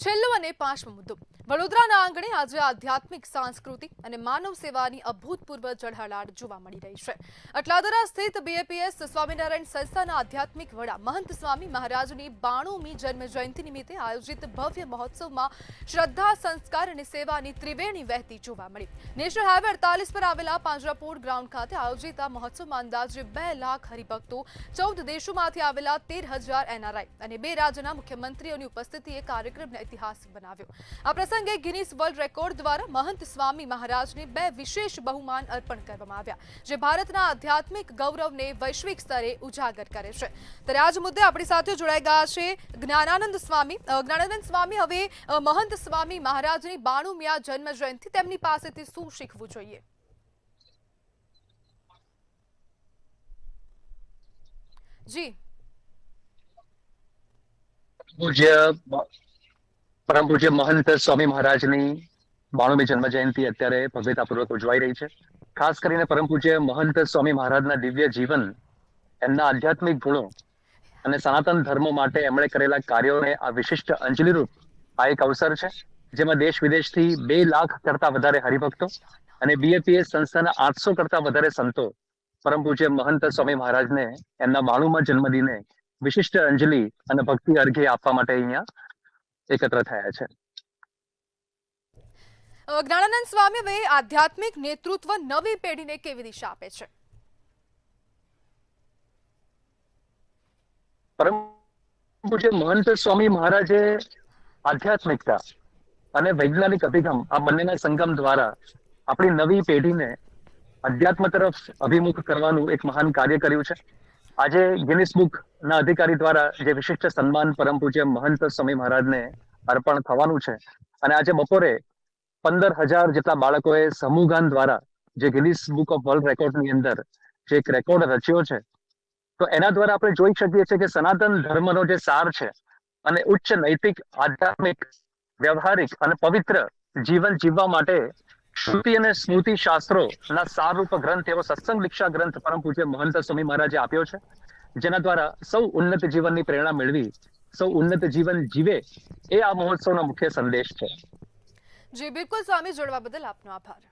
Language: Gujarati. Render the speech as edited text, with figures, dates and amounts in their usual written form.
છેલ્લો અને પાંચમો મુદ્દો વડોદરાના આંગણે આજે આધ્યાત્મિક સાંસ્કૃતિક અને માનવ સેવાની અભૂતપૂર્વ ઝળહળાટ જોવા મળી રહી છે। અટલાદરા સ્થિત બીએપીએસ સ્વામિનારાયણ સંસ્થાના આધ્યાત્મિક વડા મહંત સ્વામી મહારાજની 92મી જન્મ જયંતિ નિમિત્તે આયોજિત ભવ્ય મહોત્સવમાં શ્રદ્ધા, સંસ્કાર અને સેવાની ત્રિવેણી વહેતી જોવા મળી। નેશનલ હાઈવે 48 પર આવેલા પાંજરાપોળ ગ્રાઉન્ડ ખાતે આયોજિત આ મહોત્સવમાં અંદાજે 2 લાખ હરિભક્તો, 14 દેશોમાંથી આવેલા 13,000 એનઆરઆઈ અને 2 રાજ્યના મુખ્યમંત્રીઓની ઉપસ્થિતિએ કાર્યક્રમને ऐतिहासिक बनाव्यो। आ प्रसंगे गिनीस वर्ल्ड रेकॉर्ड द्वारा महंत स्वामी महाराज ने 2 विशेष बहुमान अर्पण करवामां आव्या, जे भारतना आध्यात्मिक गौरवने वैश्विक स्तरे उजागर करे छे। त्यारे आज मुद्दे आपणी साथे जोડાઈ ગયા છે જ્ઞાનાનંદ સ્વામી। જ્ઞાનાનંદ સ્વામી, હવે महंत स्वामी महाराजની 92મી જન્મ જયંતિ, તેમની પાસેથી શું શીખવું જોઈએ? જી परम पूज्य महंत स्वामी महाराज ની 92મી જન્મ જયંતિ અત્યારે ભવ્યતાપૂર્વક ઉજવાઈ રહી છે। ખાસ કરીને પરમ પૂજ્ય મહંત સ્વામી મહારાજના દિવ્ય જીવન, એમના આધ્યાત્મિક ગુણો અને સનાતન ધર્મ માટે એમણે કરેલા કાર્યોને આ વિશિષ્ટ અંજલિરૂપ આ એક અવસર છે, જેમાં દેશ વિદેશથી 2 લાખ કરતા વધારે હરિભક્તો અને બીએપીએસ સંસ્થાના 800 કરતા વધારે સંતો પરમ પૂજ્ય મહંત સ્વામી મહારાજને એમના 92મા જન્મદિને વિશિષ્ટ અંજલિ અને ભક્તિ અર્ઘ્ય આપવા માટે અહીંયા એકત્ર થયા છે। જ્ઞાનાનંદ સ્વામી, હવે આધ્યાત્મિક નેતૃત્વ નવી પેઢીને કેવી દિશા આપે છે? પરમ પૂજ્ય મહંત સ્વામી મહારાજે આધ્યાત્મિકતા અને વૈજ્ઞાનિક અભિગમ આ બંનેના સંગમ દ્વારા આપણી નવી પેઢીને અધ્યાત્મ તરફ અભિમુખ કરવાનું એક મહાન કાર્ય કર્યું છે। આજે ગિનિસ બુકના અધિકારી દ્વારા જે વિશિષ્ટ સન્માન પરમ પૂજ્ય મહંત સ્વામી મહારાજને અર્પણ થવાનું છે, અને આજે બપોરે 15,000 જેટલા બાળકોએ સમૂહગાન દ્વારા જે ગિનિસ બુક ઓફ વર્લ્ડ રેકોર્ડની અંદર જે એક રેકોર્ડ રચ્યો છે, તો એના દ્વારા આપણે જોઈ શકીએ છીએ કે સનાતન ધર્મનો જે સાર છે અને ઉચ્ચ નૈતિક, આધ્યાત્મિક, વ્યવહારિક અને પવિત્ર જીવન જીવવા માટે શ્રુતિ અને સ્મૃતિ શાસ્ત્રોના સારરૂપ ગ્રંથ એવો સત્સંગ દીક્ષા ગ્રંથ પરમ પૂજ્ય મહંત સ્વામી મહારાજે આપ્યો છે, જેના દ્વારા સૌ ઉન્નત જીવનની પ્રેરણા મેળવી સૌ ઉન્નત જીવન જીવે, એ આ મહોત્સવનો મુખ્ય સંદેશ છે। જી બિલકુલ સ્વામી, જોડવા બદલ આપનો આભાર।